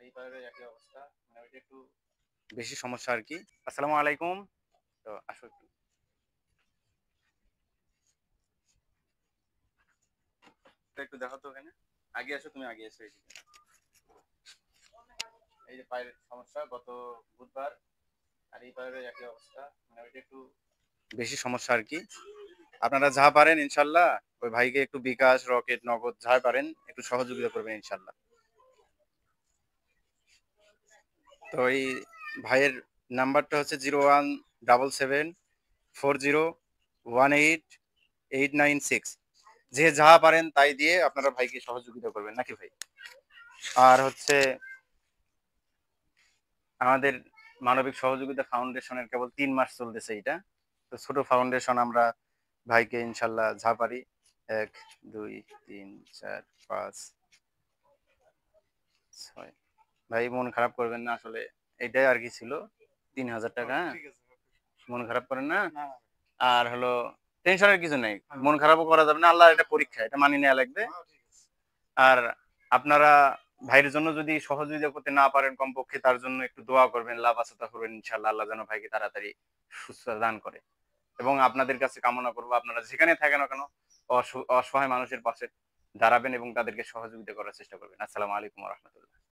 এই পারের একই অবস্থা, মানে ওইটা একটু বেশি সমস্যা আর কি। আসসালামু আলাইকুম। তো আসো একটু, একটু দেখো তো ওখানে, আগে আসো, তুমি আগে এসো এইদিকে। এই যে পায়ের সমস্যা গত বুধবার, আর এই পায়ের একই অবস্থা, মানে ওইটা একটু বেশি সমস্যা আর কি। আপনারা যা পারেন ইনশাল্লাহ ওই ভাইকে একটু বিকাশ, রকেট, নগদ যা পারেন একটু সহযোগিতা করবেন ইনশাল্লাহ। তো এই ভাইয়ের নাম্বারটা হচ্ছে 0177401889 যে যা পারেন তাই দিয়ে আপনারা ভাইকে সহযোগিতা করবেন নাকি ভাই। আর হচ্ছে আমাদের মানবিক সহযোগিতা ফাউন্ডেশনের কেবল 3 মাস চলতেছে এটা। তো ছোট ফাউন্ডেশন, আমরা ভাইকে ইনশাল্লাহ যা পারি, 1 2 3 4 5 6, ভাই মন খারাপ করবেন না আসলে, এটাই আর কি ছিল, 3000 টাকা। হ্যাঁ, মন খারাপ করেন না। আর হলো, টেনশনের কিছু নেই, মন খারাপও করা যাবে না, আল্লাহ এটা পরীক্ষা, এটা মানি নেওয়া লাগবে। আর আপনারা ভাইয়ের জন্য যদি সহযোগিতা করতে না পারেন, কমপক্ষে তার জন্য একটু দোয়া করবেন, লাভ আসাতা করবেন ইনশাল্লাহ, আল্লাহ যেন ভাইকে তাড়াতাড়ি সুস্থতা দান করে। এবং আপনাদের কাছে কামনা করবো আপনারা যেখানে থাকেন না কেন অসহায় মানুষের পাশে দাঁড়াবেন এবং তাদেরকে সহযোগিতা করার চেষ্টা করবেন। আসসালামু আলাইকুম রহমতুল্লাহ।